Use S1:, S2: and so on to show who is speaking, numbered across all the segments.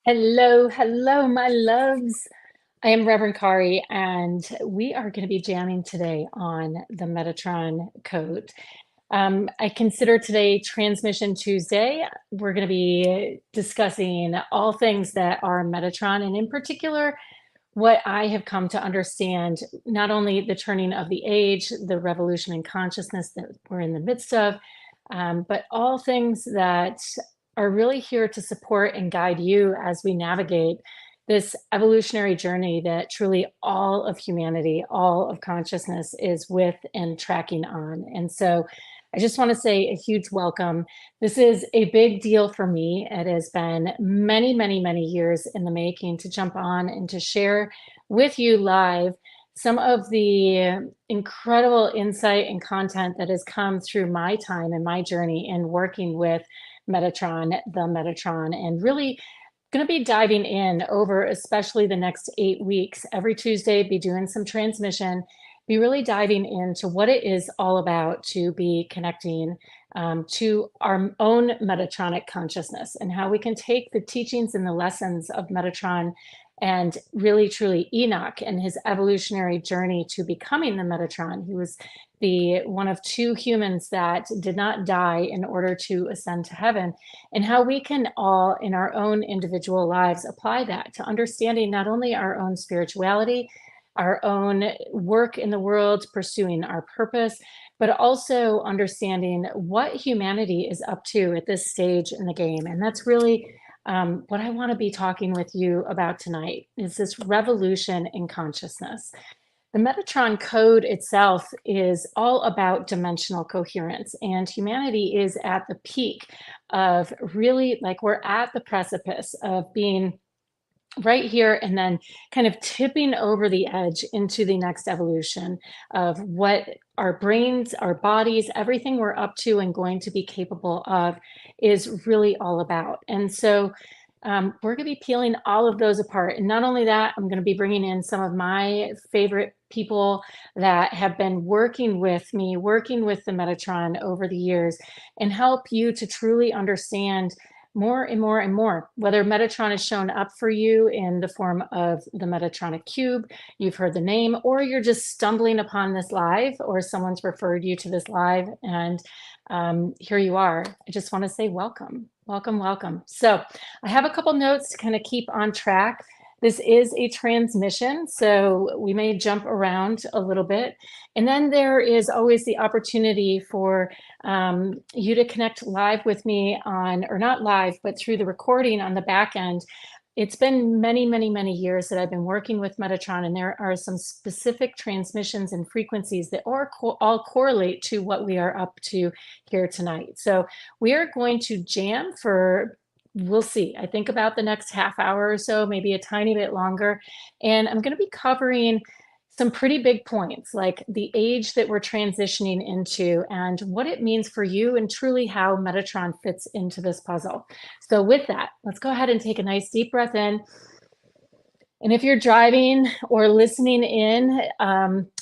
S1: Hello, hello, my loves. I am Reverend Kari, and we are going to be jamming today on the Metatron code. I consider today Transmission Tuesday. We're going to be discussing all things that are Metatron, and in particular, what I have come to understand, not only the turning of the age, the revolution in consciousness that we're in the midst of, but all things that are really here to support and guide you as we navigate this evolutionary journey that truly all of humanity, all of consciousness is with and tracking on. And so I just want to say a huge welcome. This is a big deal for me. It has been many, many, many years in the making to jump on and to share with you live some of the incredible insight and content that has come through my time and my journey in working with Metatron, and really going to be diving in over especially the next 8 weeks. Every Tuesday, be doing some transmission, be really diving into what it is all about to be connecting to our own Metatronic consciousness and how we can take the teachings and the lessons of Metatron and really truly Enoch and his evolutionary journey to becoming the Metatron. He was the one of two humans that did not die in order to ascend to heaven, and how we can all in our own individual lives apply that to understanding not only our own spirituality, our own work in the world, pursuing our purpose, but also understanding what humanity is up to at this stage in the game. And that's really what I want to be talking with you about tonight is this revolution in consciousness. The Metatron code itself is all about dimensional coherence, and humanity is at the peak of really, like, we're at the precipice of being right here and then kind of tipping over the edge into the next evolution of what our brains, our bodies, everything we're up to and going to be capable of is really all about. And so we're going to be peeling all of those apart. And not only that, I'm going to be bringing in some of my favorite people that have been working with me, working with the Metatron over the years, and help you to truly understand more and more and more, whether Metatron has shown up for you in the form of the Metatronic Cube, you've heard the name, or you're just stumbling upon this live, or someone's referred you to this live, and here you are. I just want to say welcome, welcome, welcome. So I have a couple notes to kind of keep on track. This is a transmission, so we may jump around a little bit. And then there is always the opportunity for you to connect live with me on, or not live, but through the recording on the back end. It's been many, many, many years that I've been working with Metatron, and there are some specific transmissions and frequencies that all correlate to what we are up to here tonight. So we are going to jam for, we'll see, I think about the next half hour or so, maybe a tiny bit longer. And I'm going to be covering some pretty big points, like the age that we're transitioning into and what it means for you and truly how Metatron fits into this puzzle. So with that, let's go ahead and take a nice deep breath in. And if you're driving or listening in,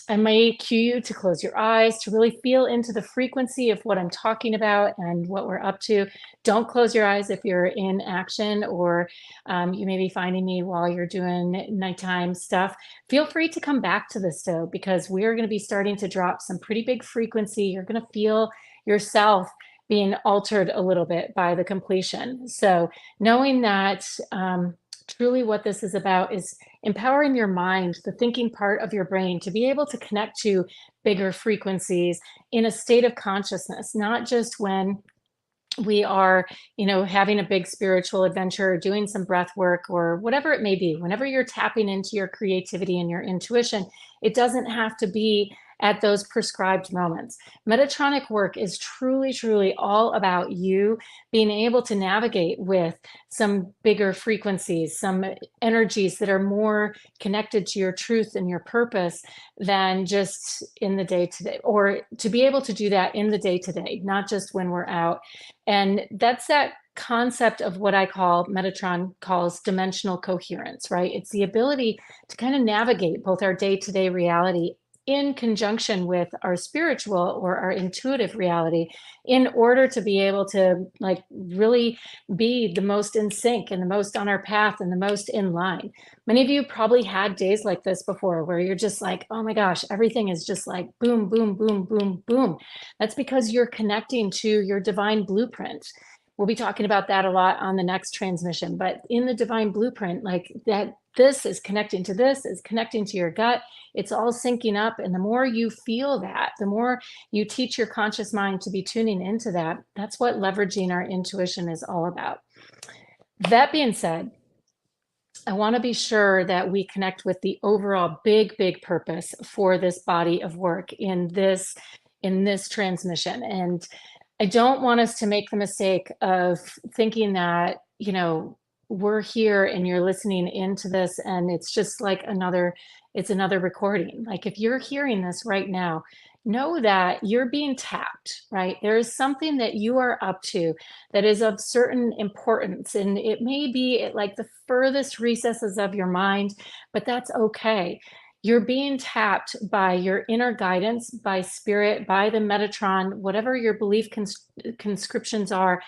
S1: I might cue you to close your eyes to really feel into the frequency of what I'm talking about and what we're up to. Don't close your eyes if you're in action, or you may be finding me while you're doing nighttime stuff. Feel free to come back to this though, because we're going to be starting to drop some pretty big frequency. You're going to feel yourself being altered a little bit by the completion. So knowing that truly what this is about is empowering your mind, the thinking part of your brain, to be able to connect to bigger frequencies in a state of consciousness, not just when we are, having a big spiritual adventure, or doing some breath work or whatever it may be. Whenever you're tapping into your creativity and your intuition, it doesn't have to be at those prescribed moments. Metatronic work is truly, truly all about you being able to navigate with some bigger frequencies, some energies that are more connected to your truth and your purpose than just in the day to day, or to be able to do that in the day to day, not just when we're out. And that's that concept of what I call, Metatron calls dimensional coherence, right? It's the ability to kind of navigate both our day-to-day reality in conjunction with our spiritual or our intuitive reality in order to be able to like really be the most in sync and the most on our path and the most in line. Many of you probably had days like this before where you're just like, oh my gosh, everything is just like boom, boom, boom, boom, boom. That's because you're connecting to your divine blueprint. We'll be talking about that a lot on the next transmission, but in the divine blueprint, like that, this is connecting to this, is connecting to your gut. It's all syncing up. And the more you feel that, the more you teach your conscious mind to be tuning into that. That's what leveraging our intuition is all about. That being said, I want to be sure that we connect with the overall big purpose for this body of work in this transmission. And I don't want us to make the mistake of thinking that, you know, we're here and you're listening into this and it's just like it's another recording. Like if you're hearing this right now, know that you're being tapped, right? There is something that you are up to that is of certain importance. And it may be at like the furthest recesses of your mind, but that's okay. You're being tapped by your inner guidance, by spirit, by the Metatron, whatever your belief conscriptions are.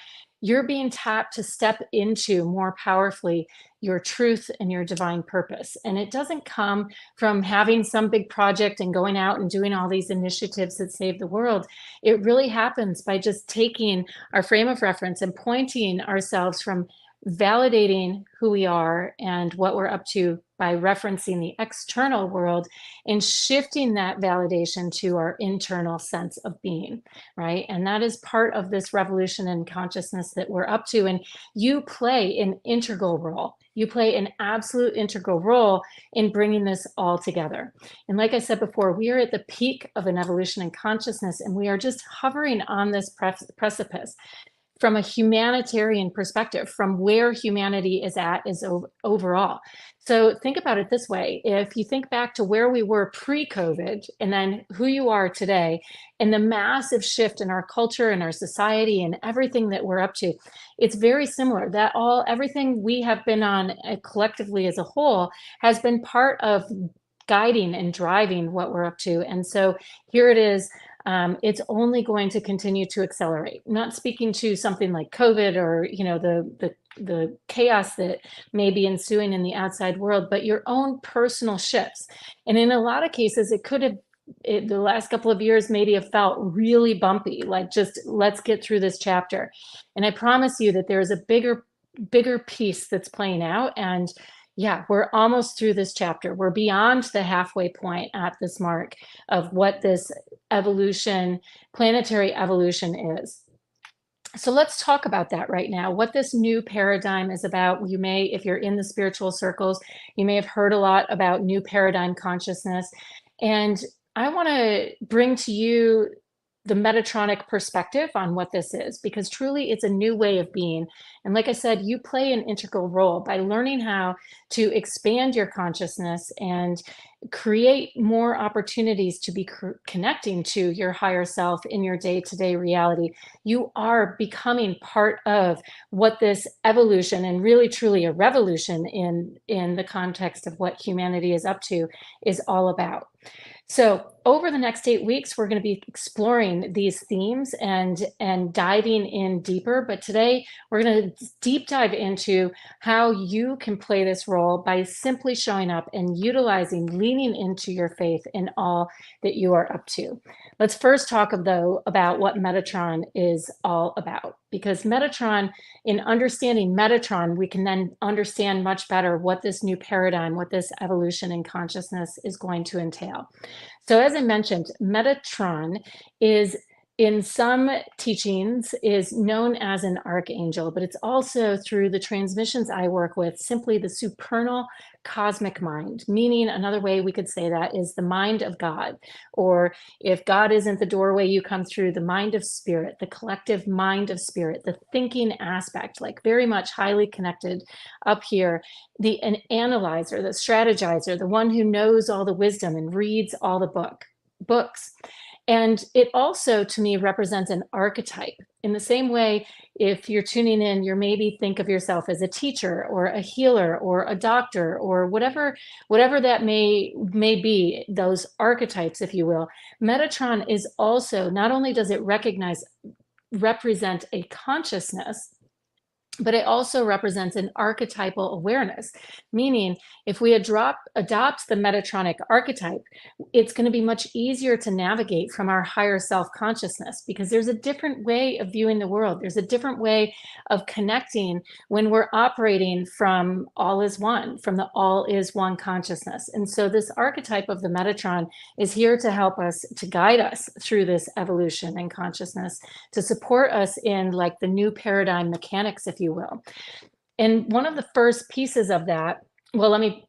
S1: You're being tapped to step into more powerfully your truth and your divine purpose. And it doesn't come from having some big project and going out and doing all these initiatives that save the world. It really happens by just taking our frame of reference and pointing ourselves from validating who we are and what we're up to by referencing the external world and shifting that validation to our internal sense of being, right? And that is part of this revolution in consciousness that we're up to. And you play an integral role. You play an absolute integral role in bringing this all together. And like I said before, we are at the peak of an evolution in consciousness, and we are just hovering on this precipice. From a humanitarian perspective, from where humanity is at is overall. So think about it this way. If you think back to where we were pre-COVID and then who you are today and the massive shift in our culture and our society and everything that we're up to, it's very similar. That everything we have been on collectively as a whole has been part of guiding and driving what we're up to. And so here it is. It's only going to continue to accelerate. Not speaking to something like COVID or the chaos that may be ensuing in the outside world, but your own personal shifts. And in a lot of cases, it could have the last couple of years maybe have felt really bumpy, like just let's get through this chapter. And I promise you that there is a bigger piece that's playing out. And yeah, we're almost through this chapter. We're beyond the halfway point at this mark of what this evolution, planetary evolution is. So let's talk about that right now, what this new paradigm is about. You may, if you're in the spiritual circles, you may have heard a lot about new paradigm consciousness. And I want to bring to you the Metatronic perspective on what this is, because truly it's a new way of being. And like I said, you play an integral role by learning how to expand your consciousness and create more opportunities to be connecting to your higher self in your day-to-day reality. You are becoming part of what this evolution, and really truly a revolution in the context of what humanity is up to, is all about. So over the next 8 weeks, we're going to be exploring these themes and diving in deeper. But today, we're going to deep dive into how you can play this role by simply showing up and utilizing, leaning into your faith in all that you are up to. Let's first talk, though, about what Metatron is all about. Because Metatron, in understanding Metatron, we can then understand much better what this new paradigm, what this evolution in consciousness is going to entail. So as I mentioned, Metatron is, in some teachings, is known as an archangel, but it's also, through the transmissions I work with, simply the supernal cosmic mind, meaning another way we could say that is the mind of God. Or if God isn't the doorway you come through, the mind of spirit, the collective mind of spirit, the thinking aspect, like very much highly connected up here, an analyzer, the strategizer, the one who knows all the wisdom and reads all the books. And it also, to me, represents an archetype. In the same way, if you're tuning in, you're maybe think of yourself as a teacher or a healer or a doctor or whatever that may be, those archetypes, if you will. Metatron is also, not only does it represent a consciousness, but it also represents an archetypal awareness, meaning if we adopt the Metatronic archetype, it's going to be much easier to navigate from our higher self consciousness, because there's a different way of viewing the world. There's a different way of connecting when we're operating from all is one, from the all is one consciousness. And so this archetype of the Metatron is here to help us, to guide us through this evolution in consciousness, to support us in like the new paradigm mechanics, if you will. And one of the first pieces of that, well, let me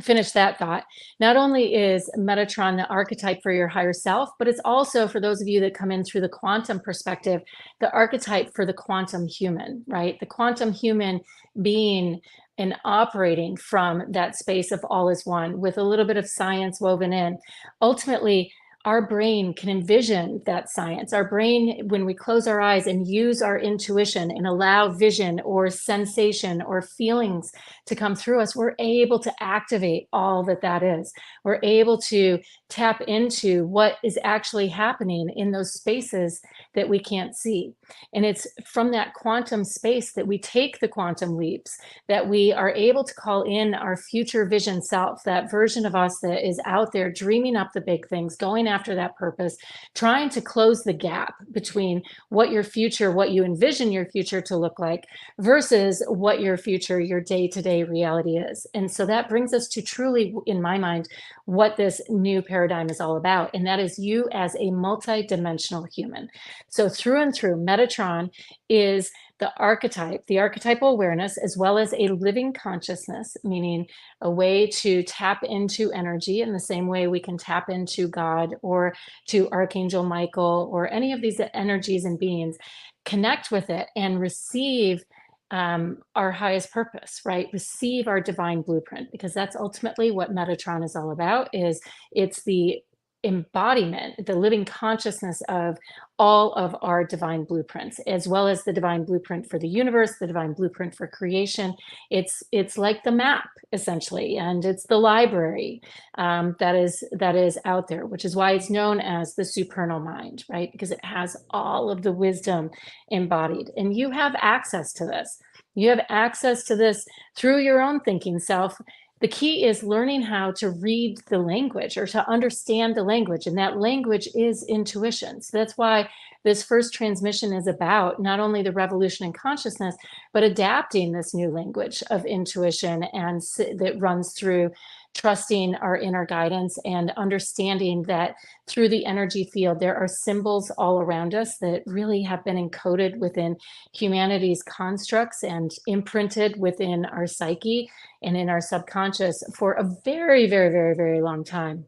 S1: finish that thought. Not only is Metatron the archetype for your higher self, but it's also, for those of you that come in through the quantum perspective, the archetype for the quantum human, right? The quantum human being and operating from that space of all is one with a little bit of science woven in. Ultimately, our brain can envision that science. Our brain, when we close our eyes and use our intuition and allow vision or sensation or feelings to come through us, we're able to activate all that is. We're able to tap into what is actually happening in those spaces that we can't see. And it's from that quantum space that we take the quantum leaps, that we are able to call in our future vision self, that version of us that is out there dreaming up the big things, going after that purpose, trying to close the gap between what you envision your future to look like versus what your future, your day-to-day reality is. And so that brings us to truly, in my mind, what this new paradigm is all about. And that is you as a multi-dimensional human. So through and through, Metatron is the archetypal awareness, as well as a living consciousness, meaning a way to tap into energy in the same way we can tap into God or to Archangel Michael or any of these energies and beings, connect with it and receive our highest purpose, right? Receive our divine blueprint, because that's ultimately what Metatron is all about. It's the embodiment, the living consciousness of all of our divine blueprints, as well as the divine blueprint for the universe, the divine blueprint for creation. It's like the map, essentially, and it's the library that is out there, which is why it's known as the supernal mind, right? Because it has all of the wisdom embodied, and you have access to this. You have access to this through your own thinking self. The key is learning how to read the language or to understand the language, and that language is intuition. So that's why this first transmission is about not only the revolution in consciousness, but adapting this new language of intuition and that runs through trusting our inner guidance and understanding that through the energy field, there are symbols all around us that really have been encoded within humanity's constructs and imprinted within our psyche and in our subconscious for a very, very, very, very long time.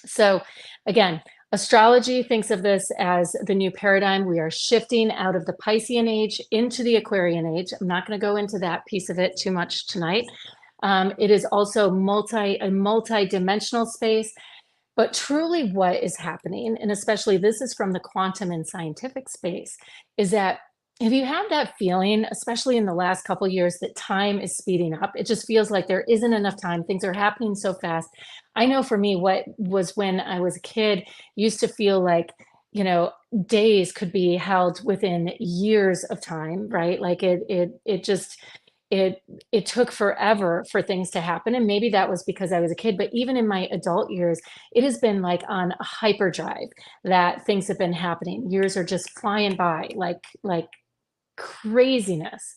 S1: So again, astrology thinks of this as the new paradigm. We are shifting out of the Piscean age into the Aquarian age. I'm not going to go into that piece of it too much tonight. It is also a multi-dimensional space. But truly what is happening, and especially this is from the quantum and scientific space, is that if you have that feeling, especially in the last couple of years, that time is speeding up, it just feels like there isn't enough time. Things are happening so fast. I know for me, what was when I was a kid used to feel like, days could be held within years of time, right? Like it took forever for things to happen. And maybe that was because I was a kid, but even in my adult years, it has been like on a hyperdrive that things have been happening. Years are just flying by like craziness.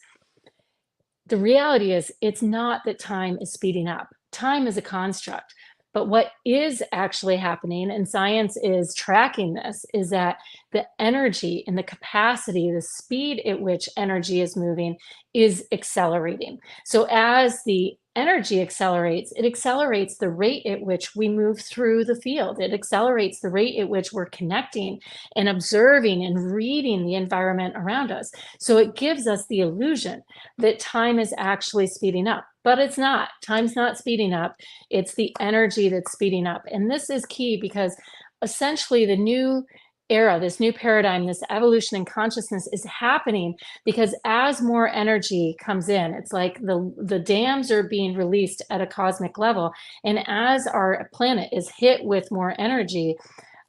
S1: The reality is, it's not that time is speeding up. Time is a construct. But what is actually happening, and science is tracking this, is that the energy and the capacity, the speed at which energy is moving is accelerating. So as the energy accelerates, it accelerates the rate at which we move through the field. It accelerates the rate at which we're connecting and observing and reading the environment around us. So it gives us the illusion that time is actually speeding up. But it's not. Time's not speeding up. It's the energy that's speeding up. And this is key because essentially the new era, this new paradigm, this evolution in consciousness is happening because as more energy comes in, it's like the dams are being released at a cosmic level. And as our planet is hit with more energy,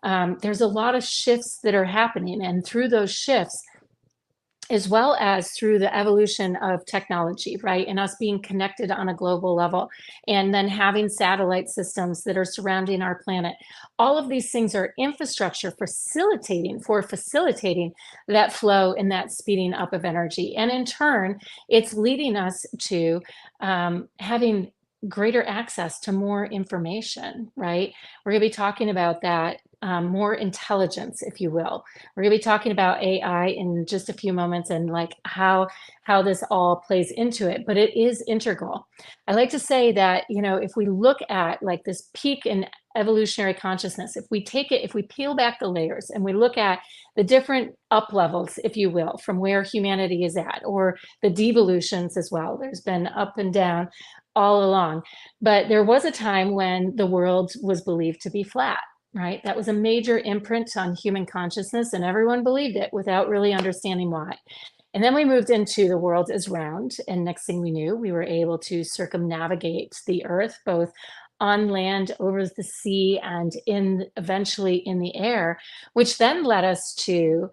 S1: there's a lot of shifts that are happening. And through those shifts, as well as through the evolution of technology, right? And us being connected on a global level, and then having satellite systems that are surrounding our planet. All of these things are infrastructure facilitating that flow and that speeding up of energy. And in turn, it's leading us to having greater access to more information, right? We're going to be talking about that, more intelligence, if you will. We're going to be talking about AI in just a few moments and like how this all plays into it, but it is integral. I like to say that, you know, if we look at like this peak in evolutionary consciousness, if we take it, if we peel back the layers and we look at the different up levels, if you will, from where humanity is at, or the devolutions as well. There's been up and down all along, but there was a time when the world was believed to be flat, right? That was a major imprint on human consciousness, and everyone believed it without really understanding why. And then we moved into the world is round, and next thing we knew, we were able to circumnavigate the earth, both on land, over the sea, and eventually in the air, which then led us to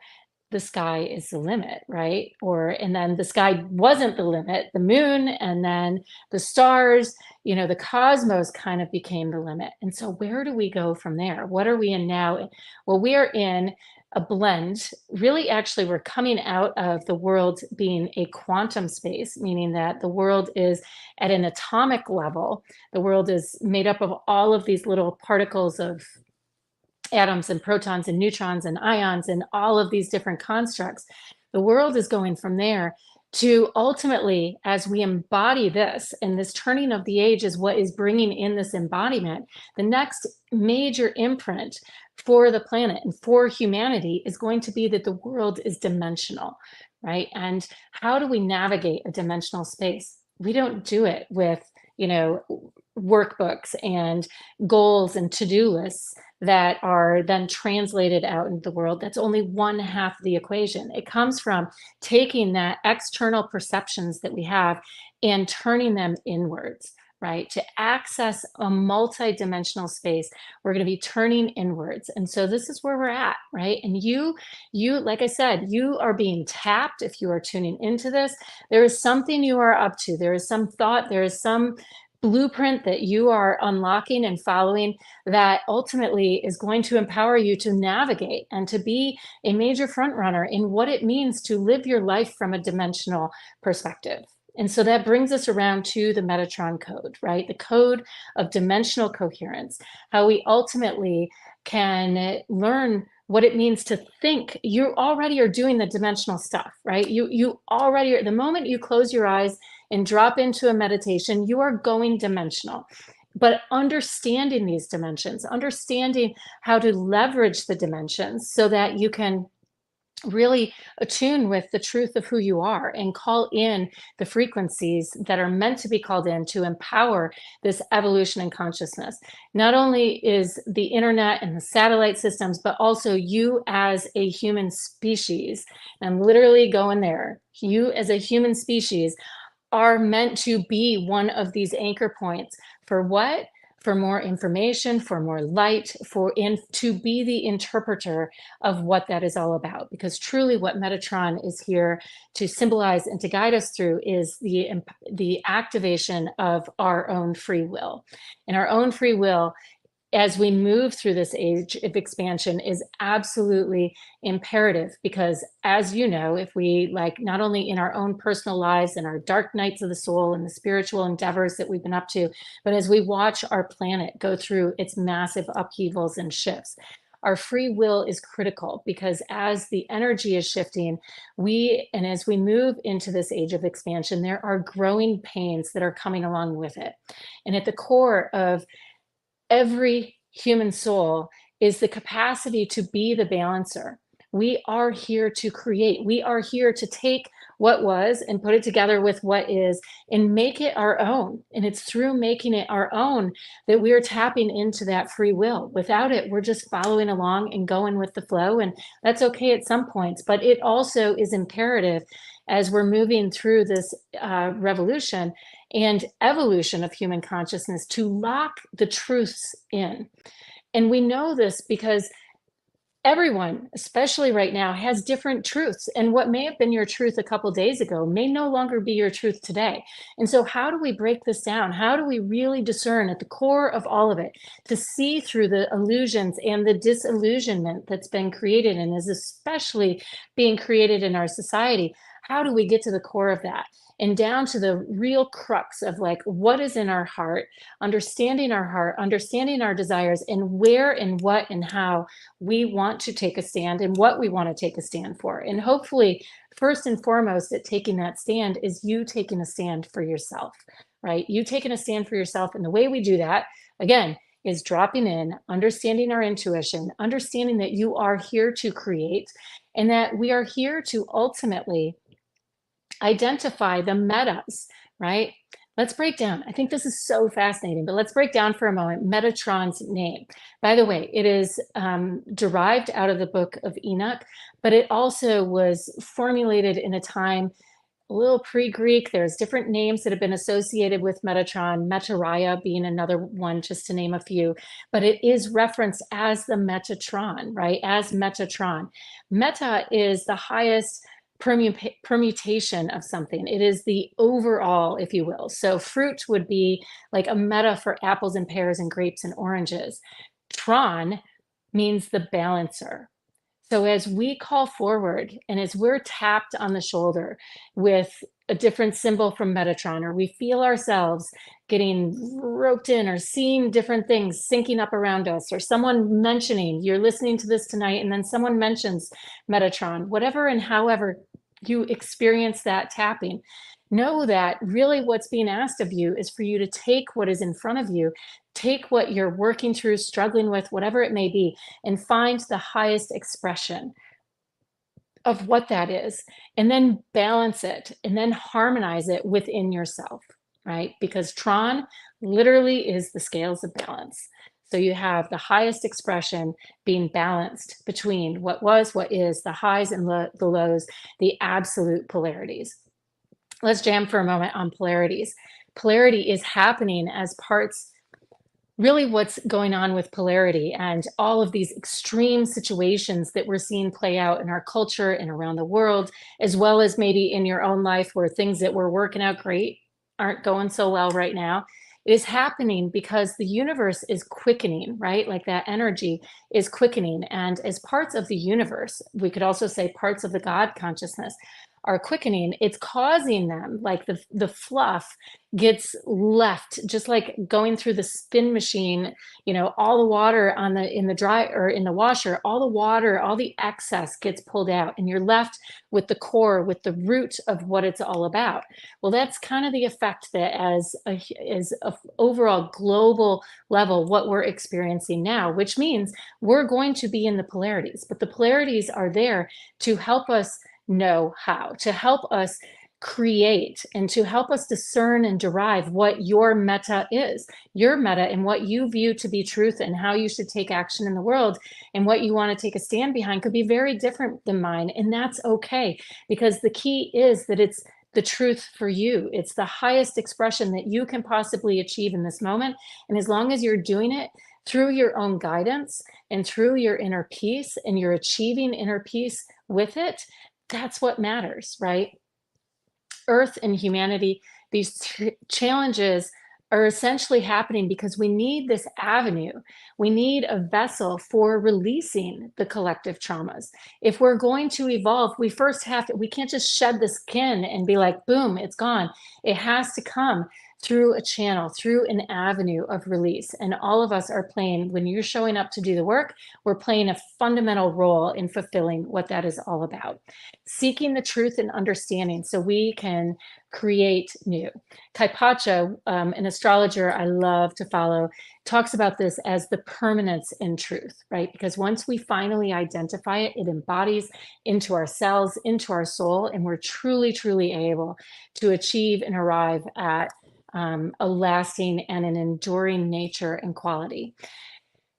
S1: the sky is the limit, right? And then the sky wasn't the limit, the moon, and then the stars, you know, the cosmos kind of became the limit. And so where do we go from there? What are we in now? Well, we are in a blend. Really, actually, we're coming out of the world being a quantum space, meaning that the world is at an atomic level. The world is made up of all of these little particles of atoms and protons and neutrons and ions and all of these different constructs. The world is going from there to ultimately, as we embody this, and this turning of the age is what is bringing in this embodiment, the next major imprint for the planet and for humanity is going to be that the world is dimensional, right? And how do we navigate a dimensional space? We don't do it with, you know, workbooks and goals and to-do lists that are then translated out into the world. That's only one half of the equation. It comes from taking that external perceptions that we have and turning them inwards, right? To access a multi-dimensional space, we're going to be turning inwards. And so this is where we're at, right? And you, like I said, you are being tapped if you are tuning into this. There is something you are up to. There is some thought, there is some blueprint that you are unlocking and following that ultimately is going to empower you to navigate and to be a major front runner in what it means to live your life from a dimensional perspective. And so that brings us around to the Metatron code, right? The code of dimensional coherence, how we ultimately can learn what it means to think. You already are doing the dimensional stuff, right? You already are. The moment you close your eyes and drop into a meditation, you are going dimensional. But understanding these dimensions, understanding how to leverage the dimensions so that you can really attune with the truth of who you are and call in the frequencies that are meant to be called in to empower this evolution in consciousness. Not only is the internet and the satellite systems, but also you as a human species. And I'm literally going there. You as a human species are meant to be one of these anchor points for what? For more information, for more light, to be the interpreter of what that is all about. Because truly what Metatron is here to symbolize and to guide us through is the activation of our own free will. And our own free will, as we move through this age of expansion, is absolutely imperative, because as you know, if we, like, not only in our own personal lives and our dark nights of the soul and the spiritual endeavors that we've been up to, but as we watch our planet go through its massive upheavals and shifts, our free will is critical, because as the energy is shifting, and as we move into this age of expansion, there are growing pains that are coming along with it. And at the core of every human soul is the capacity to be the balancer. We are here to create. We are here to take what was and put it together with what is and make it our own. And it's through making it our own that we're tapping into that free will. Without it, we're just following along and going with the flow. And that's okay at some points, but it also is imperative as we're moving through this revolution and evolution of human consciousness to lock the truths in. And we know this because everyone, especially right now, has different truths. And what may have been your truth a couple days ago may no longer be your truth today. And so, how do we break this down? How do we really discern at the core of all of it to see through the illusions and the disillusionment that's been created and is especially being created in our society? How do we get to the core of that? And down to the real crux of like what is in our heart, understanding our desires, and where and what and how we want to take a stand and what we want to take a stand for. And hopefully, first and foremost, at taking that stand is you taking a stand for yourself, right? You taking a stand for yourself. And the way we do that, again, is dropping in, understanding our intuition, understanding that you are here to create and that we are here to ultimately identify the metas, right? Let's break down. I think this is so fascinating, but let's break down for a moment Metatron's name. By the way, it is derived out of the book of Enoch, but it also was formulated in a time a little pre-Greek. There's different names that have been associated with Metatron, Metariah being another one, just to name a few, but it is referenced as the Metatron, right? As Metatron. Meta is the highest permutation of something. It is the overall, if you will. So fruit would be like a meta for apples and pears and grapes and oranges. Tron means the balancer. So as we call forward and as we're tapped on the shoulder with a different symbol from Metatron, or we feel ourselves getting roped in or seeing different things syncing up around us, or someone mentioning, you're listening to this tonight, and then someone mentions Metatron, whatever and however you experience that tapping, know that really what's being asked of you is for you to take what is in front of you, take what you're working through, struggling with, whatever it may be, and find the highest expression of what that is, and then balance it and then harmonize it within yourself, right? Because Tron literally is the scales of balance. So you have the highest expression being balanced between what was, what is, the highs and the lows, the absolute polarities. Let's jam for a moment on polarities. Polarity is happening as parts, really what's going on with polarity and all of these extreme situations that we're seeing play out in our culture and around the world, as well as maybe in your own life where things that were working out great aren't going so well right now. It is happening because the universe is quickening, right? Like that energy is quickening. And as parts of the universe, we could also say parts of the God consciousness are quickening, it's causing them, like the fluff gets left, just like going through the spin machine, you know, all the water on the in the dry or in the washer, all the water, all the excess gets pulled out, and you're left with the core, with the root of what it's all about. Well, that's kind of the effect that as a overall global level, what we're experiencing now, which means we're going to be in the polarities, but the polarities are there to help us know how, to help us create and to help us discern and derive what your meta is, your meta, and what you view to be truth and how you should take action in the world and what you want to take a stand behind could be very different than mine. And that's okay, because the key is that it's the truth for you. It's the highest expression that you can possibly achieve in this moment. And as long as you're doing it through your own guidance and through your inner peace, and you're achieving inner peace with it, that's what matters, right? Earth and humanity, these challenges are essentially happening because we need this avenue. We need a vessel for releasing the collective traumas. If we're going to evolve, we first have to, we can't just shed the skin and be like, boom, it's gone. It has to come through a channel, through an avenue of release. And all of us are playing, when you're showing up to do the work, we're playing a fundamental role in fulfilling what that is all about. Seeking the truth and understanding so we can create new. Kaipacha, an astrologer I love to follow, talks about this as the permanence in truth, right? Because once we finally identify it, it embodies into our cells, into our soul, and we're truly, truly able to achieve and arrive at a lasting and an enduring nature and quality.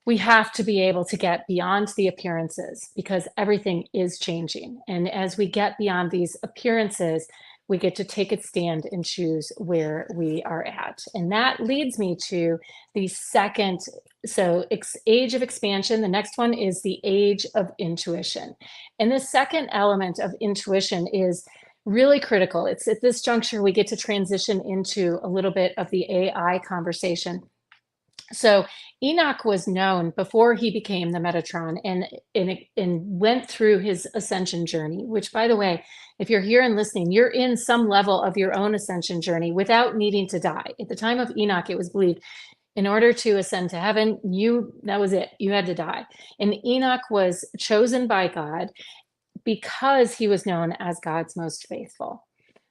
S1: We have to be able to get beyond the appearances because everything is changing. And as we get beyond these appearances, we get to take a stand and choose where we are at. And that leads me to the second. So, age of expansion. The next one is the age of intuition. And the second element of intuition is really critical. It's at this juncture we get to transition into a little bit of the AI conversation. So Enoch was known before he became the Metatron and went through his ascension journey, which, by the way, if you're here and listening, you're in some level of your own ascension journey without needing to die. At the time of Enoch, it was believed in order to ascend to heaven, that was it. You had to die. And Enoch was chosen by God because he was known as God's most faithful.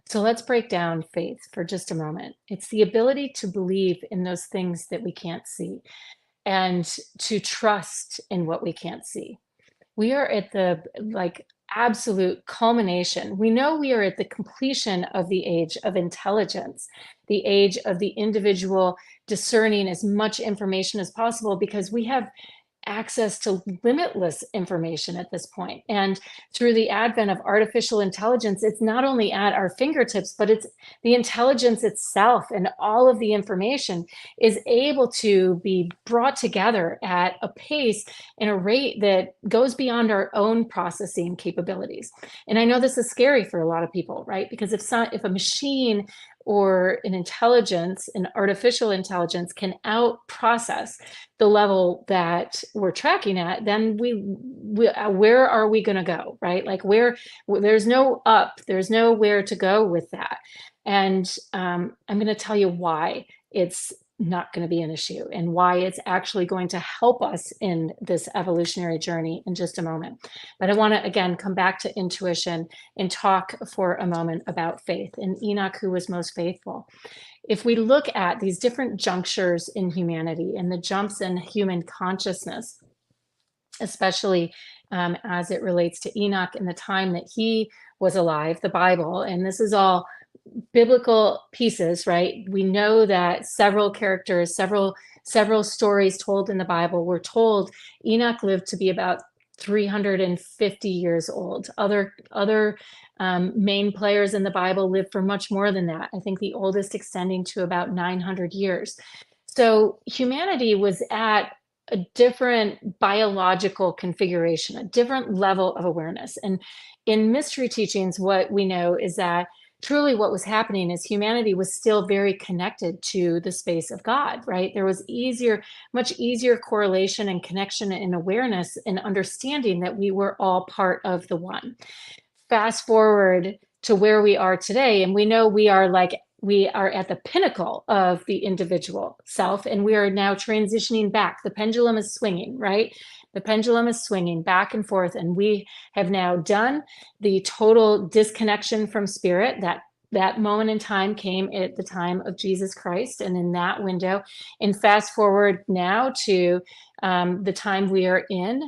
S1: So let's break down faith for just a moment. It's the ability to believe in those things that we can't see and to trust in what we can't see. We are at the absolute culmination. We know we are at the completion of the age of intelligence, the age of the individual discerning as much information as possible because we have access to limitless information at this point. And through the advent of artificial intelligence, it's not only at our fingertips, but it's the intelligence itself and all of the information is able to be brought together at a pace and a rate that goes beyond our own processing capabilities. And I know this is scary for a lot of people, right? Because if a machine or an intelligence, an artificial intelligence can out process the level that we're tracking at, then where are we going to go, right? Like there's no up, there's nowhere to go with that. And I'm going to tell you why it's not going to be an issue and why it's actually going to help us in this evolutionary journey in just a moment. But I want to, again, come back to intuition and talk for a moment about faith and Enoch, who was most faithful. If we look at these different junctures in humanity and the jumps in human consciousness, especially as it relates to Enoch and the time that he was alive, the Bible, and this is all biblical pieces, right? We know that several characters, several stories told in the Bible were told Enoch lived to be about 350 years old. Other main players in the Bible lived for much more than that. I think the oldest extending to about 900 years. So humanity was at a different biological configuration, a different level of awareness. And in mystery teachings, what we know is that truly what was happening is humanity was still very connected to the space of God, right? There was much easier correlation and connection and awareness and understanding that we were all part of the one. Fast forward to where we are today, and we know we are at the pinnacle of the individual self, and we are now transitioning back. The pendulum is swinging, right? The pendulum is swinging back and forth, and we have now done the total disconnection from spirit. That moment in time came at the time of Jesus Christ, and in that window. And fast forward now to the time we are in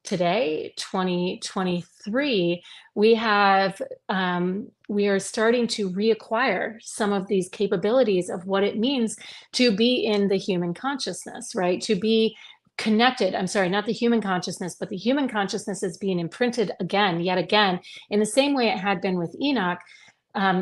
S1: today, 2023, we are starting to reacquire some of these capabilities of what it means to be in the human consciousness, right? To be connected. I'm sorry, not the human consciousness, but the human consciousness is being imprinted yet again, in the same way it had been with Enoch,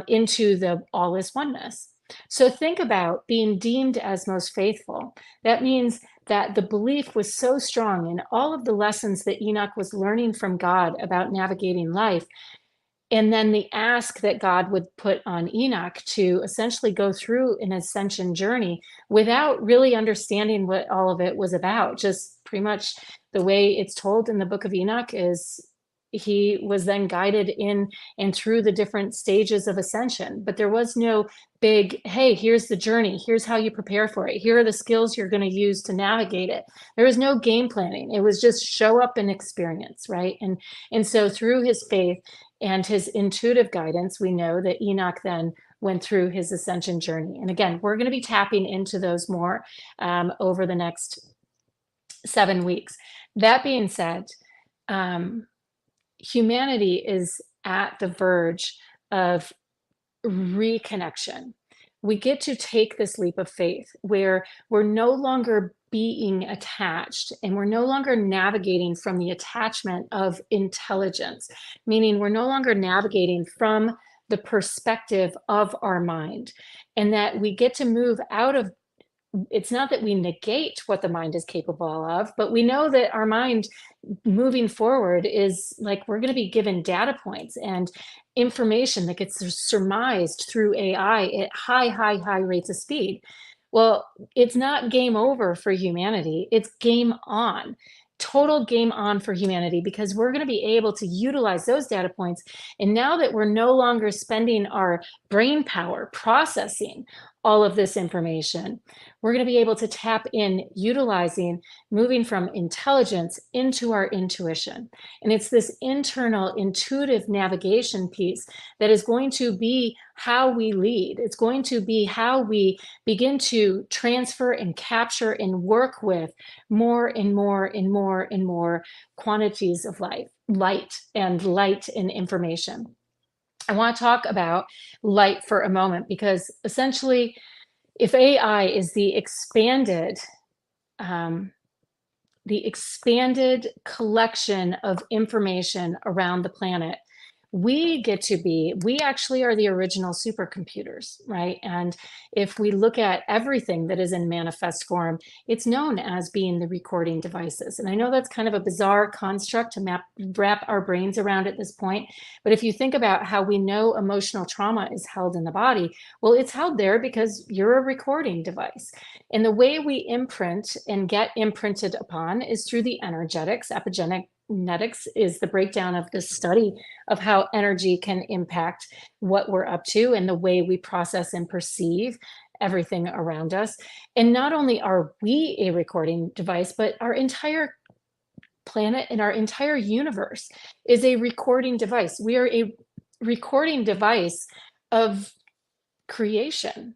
S1: into the all is oneness. So think about being deemed as most faithful. That means that the belief was so strong in all of the lessons that Enoch was learning from God about navigating life. And then the ask that God would put on Enoch to essentially go through an ascension journey without really understanding what all of it was about. Just pretty much the way it's told in the book of Enoch is he was then guided in and through the different stages of ascension. But there was no big, hey, here's the journey, here's how you prepare for it, here are the skills you're going to use to navigate it. There was no game planning. It was just show up and experience, right? And so through his faith and his intuitive guidance, we know that Enoch then went through his ascension journey. And again, we're going to be tapping into those more over the next 7 weeks. That being said, humanity is at the verge of reconnection. We get to take this leap of faith where we're no longer being attached and we're no longer navigating from the attachment of intelligence, meaning we're no longer navigating from the perspective of our mind, and that we get to move out of, it's not that we negate what the mind is capable of, but we know that our mind moving forward is like, we're going to be given data points and information that gets surmised through AI at high rates of speed. Well, it's not game over for humanity. It's game on, total game on for humanity, because we're going to be able to utilize those data points. And now that we're no longer spending our brain power processing all of this information, we're going to be able to tap in, utilizing, moving from intelligence into our intuition. And it's this internal intuitive navigation piece that is going to be how we lead. It's going to be how we begin to transfer and capture and work with more and more and more and more quantities of light and information. I want to talk about light for a moment, because essentially, if AI is the expanded collection of information around the planet, we actually are the original supercomputers, right? And if we look at everything that is in manifest form, it's known as being the recording devices. And I know that's kind of a bizarre construct to wrap our brains around at this point. But if you think about how we know emotional trauma is held in the body, well, it's held there because you're a recording device. And the way we imprint and get imprinted upon is through the energetics. Epigenetics is the breakdown of the study of how energy can impact what we're up to and the way we process and perceive everything around us. And not only are we a recording device, but our entire planet and our entire universe is a recording device. We are a recording device of creation.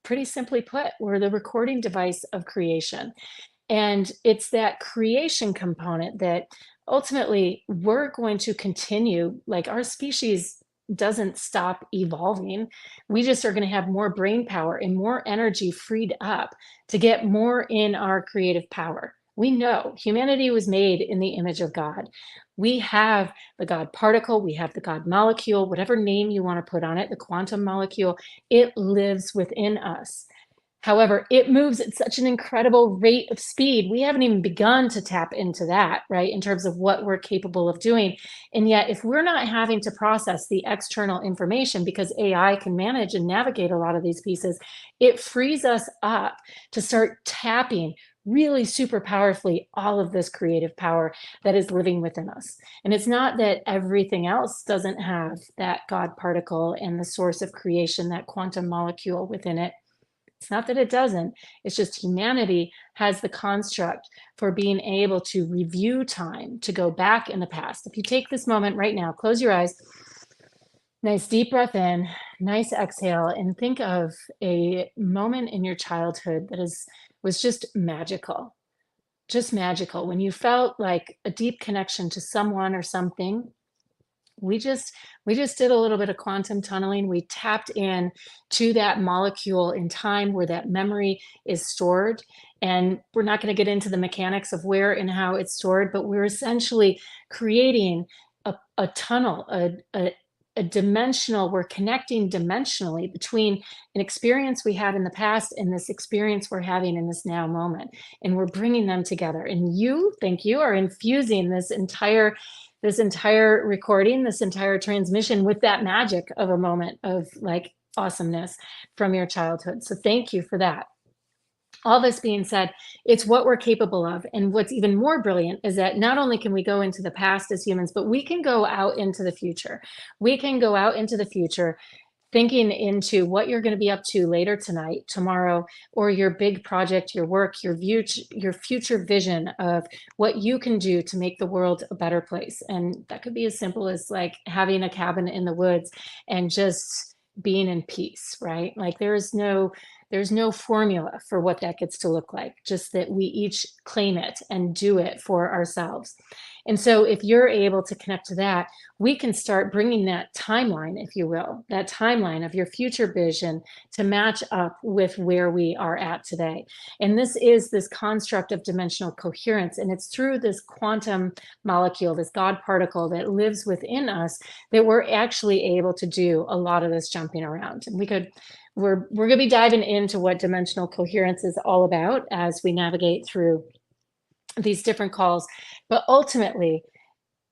S1: Pretty simply put, we're the recording device of creation. And it's that creation component that ultimately we're going to continue, like our species doesn't stop evolving. We just are going to have more brain power and more energy freed up to get more in our creative power. We know humanity was made in the image of God. We have the God particle, we have the God molecule, whatever name you want to put on it, the quantum molecule, it lives within us. However, it moves at such an incredible rate of speed. We haven't even begun to tap into that, right, in terms of what we're capable of doing. And yet, if we're not having to process the external information, because AI can manage and navigate a lot of these pieces, it frees us up to start tapping really super powerfully all of this creative power that is living within us. And it's not that everything else doesn't have that God particle and the source of creation, that quantum molecule within it. It's not that it doesn't, it's just humanity has the construct for being able to review time, to go back in the past. If you take this moment right now, close your eyes, nice deep breath in, nice exhale, and think of a moment in your childhood that was just magical, when you felt like a deep connection to someone or something. We just did a little bit of quantum tunneling. We tapped in to that molecule in time where that memory is stored. And we're not going to get into the mechanics of where and how it's stored, but we're essentially creating a tunnel, a dimensional, we're connecting dimensionally between an experience we had in the past and this experience we're having in this now moment. And we're bringing them together. And you are infusing this entire recording, this entire transmission with that magic of a moment of like awesomeness from your childhood. So thank you for that. All this being said, it's what we're capable of. And what's even more brilliant is that not only can we go into the past as humans, but we can go out into the future. We can go out into the future thinking into what you're going to be up to later tonight, tomorrow, or your big project, your work, your future vision of what you can do to make the world a better place. And that could be as simple as like having a cabin in the woods and just being in peace, right? Like there's no formula for what that gets to look like, just that we each claim it and do it for ourselves. And so if you're able to connect to that, we can start bringing that timeline, if you will, that timeline of your future vision to match up with where we are at today. And this is this construct of dimensional coherence. And it's through this quantum molecule, this God particle that lives within us, that we're actually able to do a lot of this jumping around. And we're going to be diving into what dimensional coherence is all about as we navigate through these different calls. But ultimately,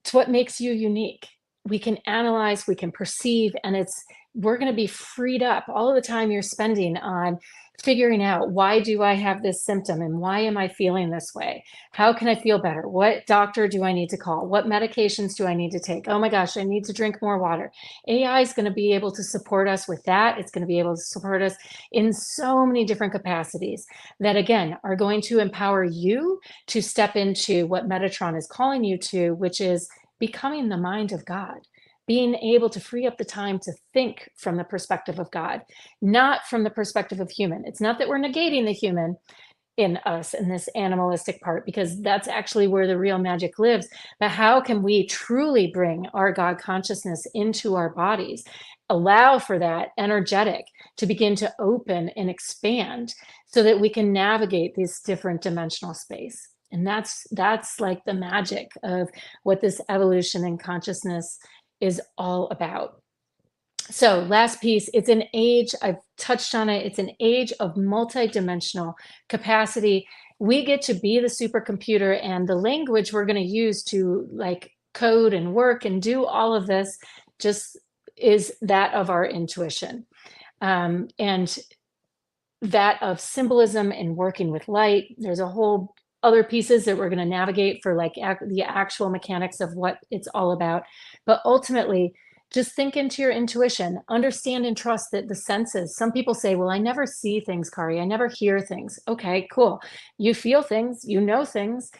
S1: it's what makes you unique. We can analyze, we can perceive, and we're going to be freed up all of the time you're spending on figuring out, why do I have this symptom and why am I feeling this way? How can I feel better? What doctor do I need to call? What medications do I need to take? Oh my gosh, I need to drink more water. AI is going to be able to support us with that. It's going to be able to support us in so many different capacities that, again, are going to empower you to step into what Metatron is calling you to, which is becoming the mind of God, being able to free up the time to think from the perspective of God, not from the perspective of human. It's not that we're negating the human in us in this animalistic part, because that's actually where the real magic lives. But how can we truly bring our God consciousness into our bodies, allow for that energetic to begin to open and expand so that we can navigate this different dimensional space? And that's like the magic of what this evolution in consciousness is all about. So last piece, it's an age, I've touched on it, it's an age of multidimensional capacity. We get to be the supercomputer, and the language we're going to use to like code and work and do all of this just is that of our intuition. And that of symbolism and working with light. There's a whole other pieces that we're going to navigate for like the actual mechanics of what it's all about. But ultimately, just think into your intuition, understand and trust that the senses. Some people say, well, I never see things, Kari. I never hear things. Okay, cool. You feel things, you know things.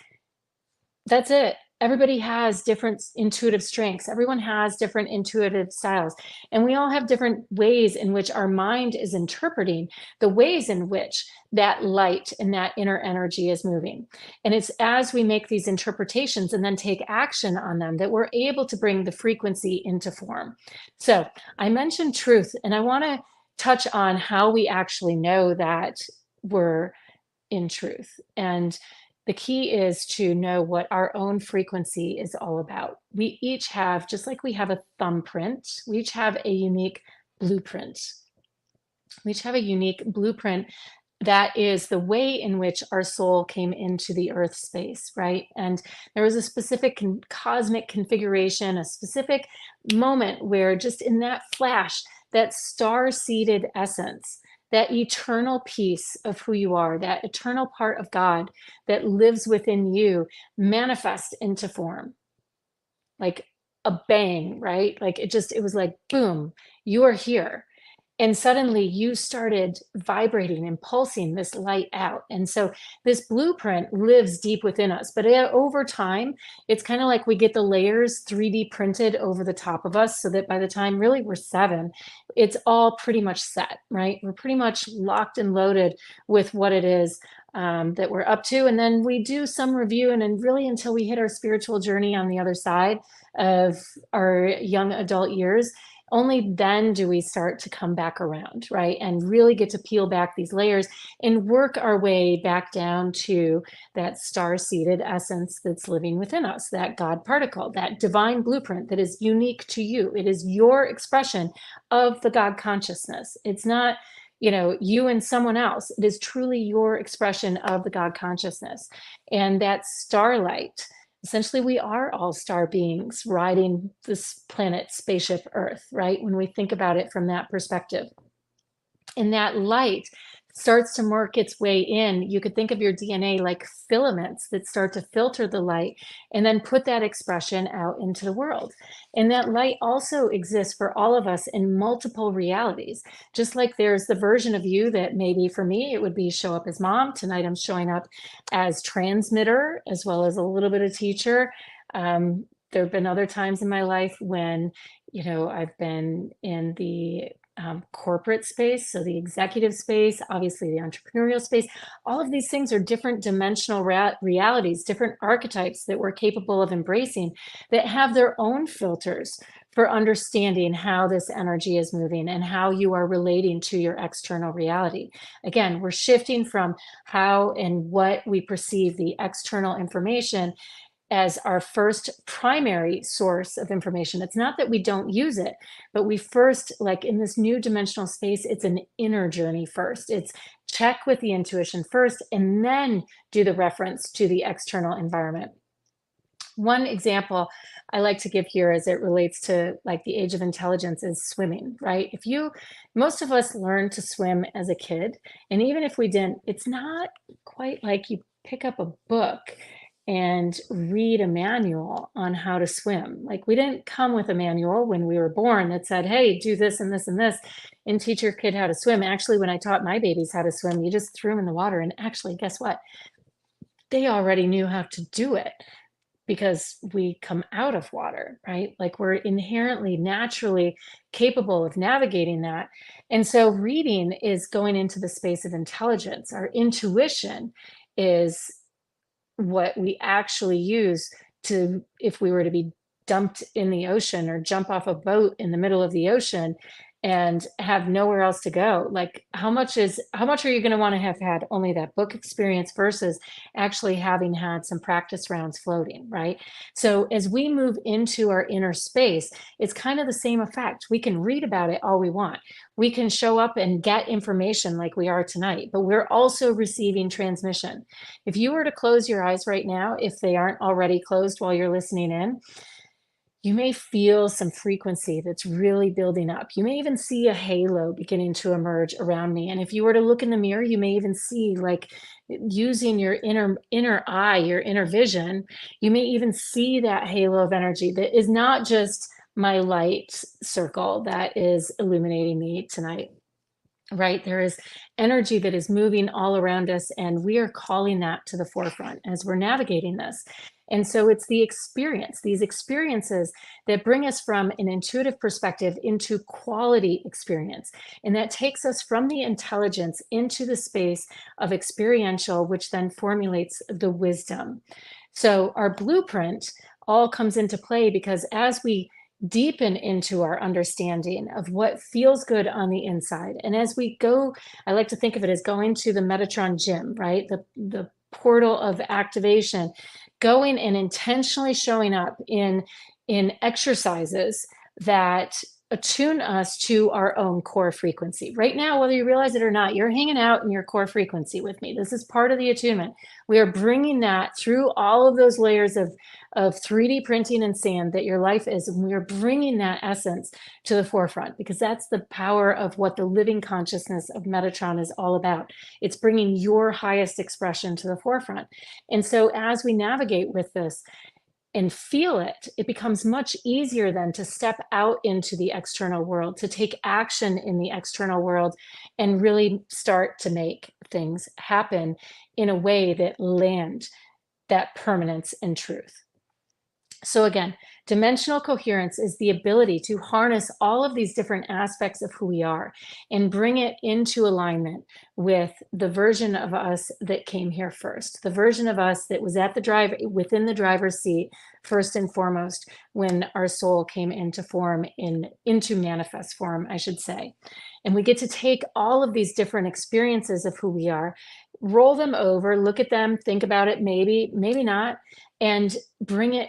S1: That's it. Everybody has different intuitive strengths. Everyone has different intuitive styles. And we all have different ways in which our mind is interpreting the ways in which that light and that inner energy is moving. And it's as we make these interpretations and then take action on them that we're able to bring the frequency into form. So I mentioned truth, and I want to touch on how we actually know that we're in truth. And the key is to know what our own frequency is all about. We each have, just like we have a thumbprint, we each have a unique blueprint. We each have a unique blueprint that is the way in which our soul came into the earth space, right? And there was a specific cosmic configuration, a specific moment where just in that flash, that star-seeded essence, that eternal piece of who you are, that eternal part of God that lives within you, manifest into form. Like a bang, right? Like it was like, boom, you are here. And suddenly you started vibrating and pulsing this light out. And so this blueprint lives deep within us. But over time, it's kind of like we get the layers 3D printed over the top of us so that by the time really we're 7, it's all pretty much set, right? We're pretty much locked and loaded with what it is that we're up to. And then we do some review, and then really until we hit our spiritual journey on the other side of our young adult years, only then do we start to come back around, right? And really get to peel back these layers and work our way back down to that star-seeded essence that's living within us, that God particle, that divine blueprint that is unique to you. It is your expression of the God consciousness. It's not, you and someone else. It is truly your expression of the God consciousness. And that starlight, essentially, we are all star beings riding this planet, spaceship Earth, right? When we think about it from that perspective. And that light starts to work its way in, you could think of your DNA like filaments that start to filter the light and then put that expression out into the world. And that light also exists for all of us in multiple realities. Just like there's the version of you that maybe for me, it would be show up as mom. Tonight, I'm showing up as transmitter as well as a little bit of teacher. There have been other times in my life when, I've been in the corporate space, so the executive space, obviously the entrepreneurial space. All of these things are different dimensional realities, different archetypes that we're capable of embracing that have their own filters for understanding how this energy is moving and how you are relating to your external reality. Again, we're shifting from how and what we perceive the external information as our first primary source of information. It's not that we don't use it, but we first, like in this new dimensional space, it's an inner journey first. It's check with the intuition first, and then do the reference to the external environment. One example I like to give here as it relates to like the age of intelligence is swimming, right? Most of us learned to swim as a kid. And even if we didn't, it's not quite like you pick up a book and read a manual on how to swim. Like we didn't come with a manual when we were born that said, hey, do this and this and this and teach your kid how to swim. Actually, when I taught my babies how to swim, you just threw them in the water. And actually, guess what? They already knew how to do it because we come out of water, right? Like we're inherently, naturally capable of navigating that. And so reading is going into the space of intelligence. Our intuition is what we actually use to, if we were to be dumped in the ocean or jump off a boat in the middle of the ocean and have nowhere else to go, like how much are you going to want to have had only that book experience versus actually having had some practice rounds floating, right? So as we move into our inner space, it's kind of the same effect. We can read about it all we want. We can show up and get information like we are tonight, but we're also receiving transmission. If you were to close your eyes right now, if they aren't already closed while you're listening in, you may feel some frequency that's really building up. You may even see a halo beginning to emerge around me. And if you were to look in the mirror, you may even see, like, using your inner eye, your inner vision, you may even see that halo of energy that is not just my light circle that is illuminating me tonight. Right? There is energy that is moving all around us, and we are calling that to the forefront as we're navigating this. And so it's these experiences that bring us from an intuitive perspective into quality experience. And that takes us from the intelligence into the space of experiential, which then formulates the wisdom. So our blueprint all comes into play because as we deepen into our understanding of what feels good on the inside. And as we go, I like to think of it as going to the Metatron gym, right? The portal of activation, going and intentionally showing up in exercises that attune us to our own core frequency. Right now, whether you realize it or not, you're hanging out in your core frequency with me. This is part of the attunement. We are bringing that through all of those layers of 3D printing and sand that your life is. And we are bringing that essence to the forefront because that's the power of what the living consciousness of Metatron is all about. It's bringing your highest expression to the forefront. And so as we navigate with this, and feel it, it becomes much easier then to step out into the external world, to take action in the external world and really start to make things happen in a way that land that permanence and truth. So again, dimensional coherence is the ability to harness all of these different aspects of who we are and bring it into alignment with the version of us that came here first, the version of us that was within the driver's seat, first and foremost, when our soul came into into manifest form, I should say. And we get to take all of these different experiences of who we are, roll them over, look at them, think about it, maybe not, and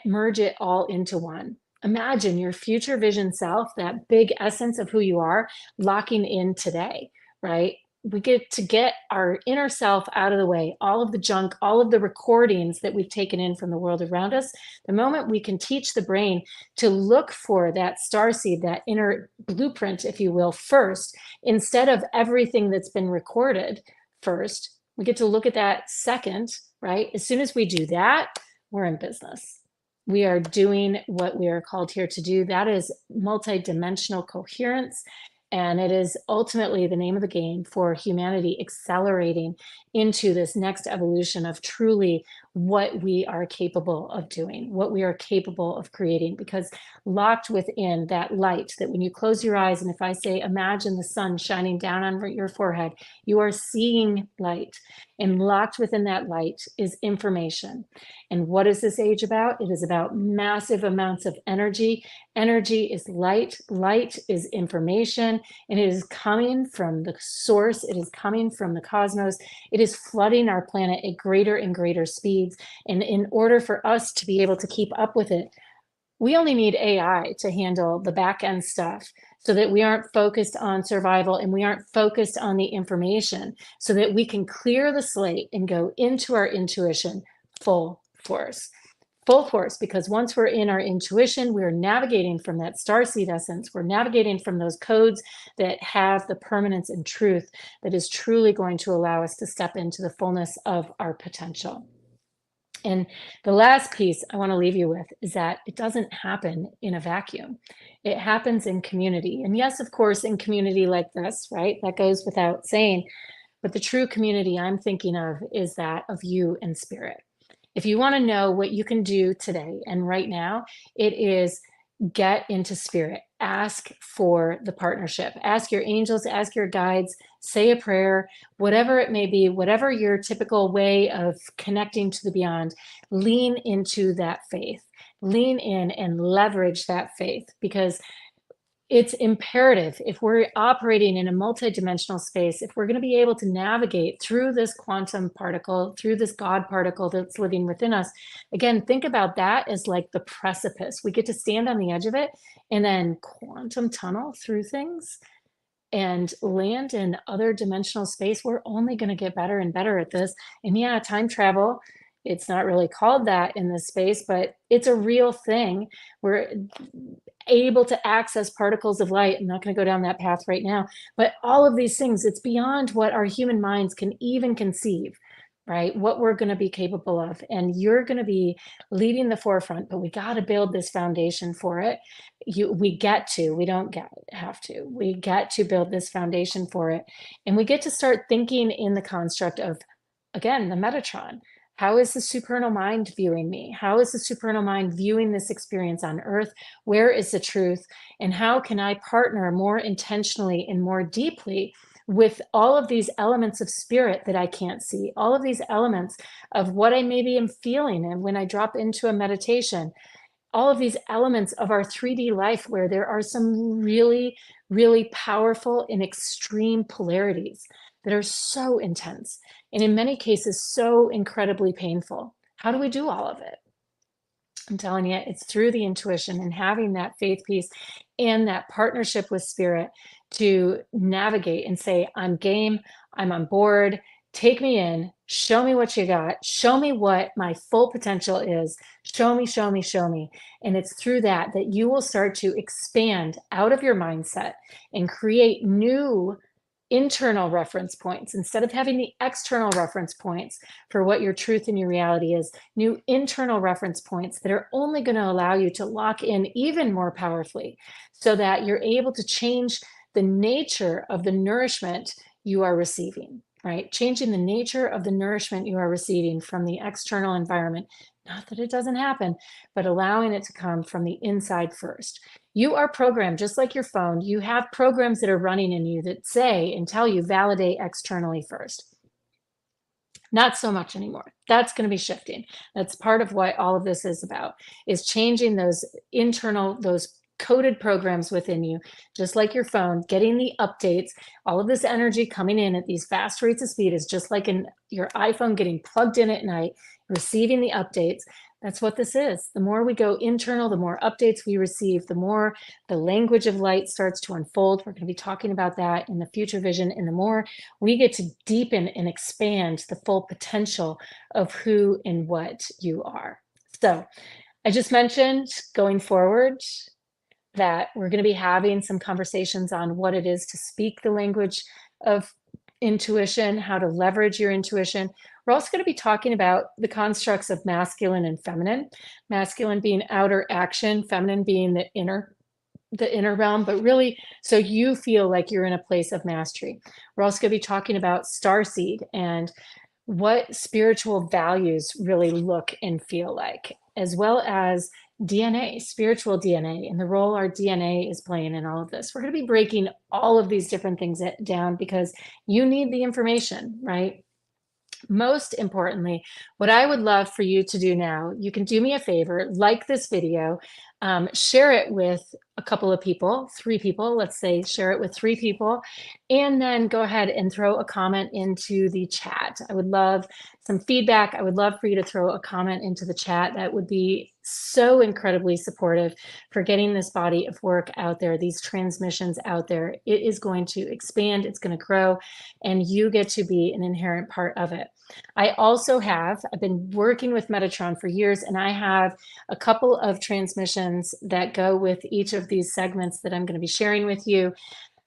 S1: merge it all into one. Imagine your future vision self, that big essence of who you are, locking in today, right? We get to get our inner self out of the way, all of the junk, all of the recordings that we've taken in from the world around us. The moment we can teach the brain to look for that starseed, that inner blueprint, if you will, first, instead of everything that's been recorded, first. We get to look at that second, right? As soon as we do that, we're in business. We are doing what we are called here to do. That is multidimensional coherence. And it is ultimately the name of the game for humanity accelerating into this next evolution of truly what we are capable of doing, what we are capable of creating, because locked within that light, that when you close your eyes, and if I say, imagine the sun shining down on your forehead, you are seeing light, and locked within that light is information. And what is this age about? It is about massive amounts of energy. Energy is light. Light is information, and it is coming from the source. It is coming from the cosmos. It is flooding our planet at greater and greater speeds. And in order for us to be able to keep up with it, we only need AI to handle the back end stuff, so that we aren't focused on survival and we aren't focused on the information, so that we can clear the slate and go into our intuition full force. Full force, because once we're in our intuition, we're navigating from that starseed essence. We're navigating from those codes that have the permanence and truth that is truly going to allow us to step into the fullness of our potential. And the last piece I want to leave you with is that it doesn't happen in a vacuum. It happens in community. And yes, of course, in community like this, right? That goes without saying. But the true community I'm thinking of is that of you and spirit. If you want to know what you can do today and right now, it is get into spirit. Ask for the partnership. Ask your angels, ask your guides, say a prayer, whatever it may be, whatever your typical way of connecting to the beyond, lean into that faith. Lean in and leverage that faith, because it's imperative, if we're operating in a multidimensional space, if we're going to be able to navigate through this quantum particle, through this God particle that's living within us. Again, think about that as like the precipice. We get to stand on the edge of it and then quantum tunnel through things and land in other dimensional space. We're only going to get better and better at this. And yeah, time travel, it's not really called that in this space, but it's a real thing. We're able to access particles of light. I'm not going to go down that path right now, but all of these things, it's beyond what our human minds can even conceive, right? What we're going to be capable of. And you're going to be leading the forefront, but we got to build this foundation for it. We don't have to. We get to build this foundation for it. And we get to start thinking in the construct of, again, the Metatron. How is the supernal mind viewing me? How is the supernal mind viewing this experience on Earth? Where is the truth? And how can I partner more intentionally and more deeply with all of these elements of spirit that I can't see, all of these elements of what I maybe am feeling, and when I drop into a meditation, all of these elements of our 3D life, where there are some really, really powerful and extreme polarities that are so intense, and in many cases, so incredibly painful. How do we do all of it? I'm telling you, it's through the intuition and having that faith piece and that partnership with spirit to navigate and say, I'm game, I'm on board, take me in, show me what you got, show me what my full potential is, show me, show me, show me. And it's through that that you will start to expand out of your mindset and create new internal reference points instead of having the external reference points for what your truth and your reality is. New internal reference points that are only going to allow you to lock in even more powerfully, so that you're able to change the nature of the nourishment you are receiving, right? Changing the nature of the nourishment you are receiving from the external environment. Not that it doesn't happen, but allowing it to come from the inside first. You are programmed just like your phone. You have programs that are running in you that say and tell you validate externally first. Not so much anymore. That's going to be shifting. That's part of what all of this is about, is changing those internal, those coded programs within you, just like your phone, getting the updates. All of this energy coming in at these fast rates of speed is just like in your iPhone getting plugged in at night, receiving the updates. That's what this is. The more we go internal, the more updates we receive, the more the language of light starts to unfold. We're going to be talking about that in the future vision. And the more we get to deepen and expand the full potential of who and what you are. So I just mentioned going forward that we're going to be having some conversations on what it is to speak the language of intuition, how to leverage your intuition. We're also going to be talking about the constructs of masculine and feminine, masculine being outer action, feminine being the inner realm, but really so you feel like you're in a place of mastery. We're also going to be talking about starseed and what spiritual values really look and feel like, as well as DNA, spiritual DNA, and the role our DNA is playing in all of this. We're going to be breaking all of these different things down because you need the information, right? Most importantly, what I would love for you to do now, you can do me a favor, like this video, share it with a couple of people, 3 people, let's say, share it with 3 people, and then go ahead and throw a comment into the chat. I would love some feedback. I would love for you to throw a comment into the chat. That would be so incredibly supportive for getting this body of work out there, these transmissions out there. It is going to expand, it's going to grow, and you get to be an inherent part of it. I've been working with Metatron for years, and I have a couple of transmissions that go with each of these segments that I'm going to be sharing with you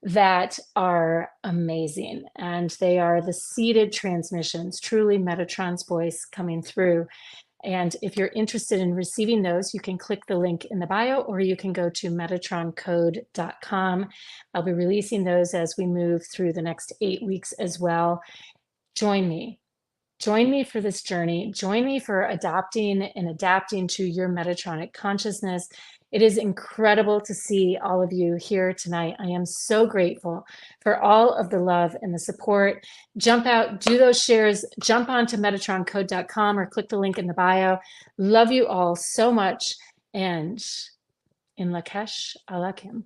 S1: that are amazing. And they are the seated transmissions, truly Metatron's voice coming through. And if you're interested in receiving those, you can click the link in the bio, or you can go to metatroncode.com. I'll be releasing those as we move through the next 8 weeks as well. Join me. Join me for this journey. Join me for adopting and adapting to your Metatronic consciousness. It is incredible to see all of you here tonight. I am so grateful for all of the love and the support. Jump out, do those shares, jump onto metatroncode.com or click the link in the bio. Love you all so much. And in Lakesh Alakim.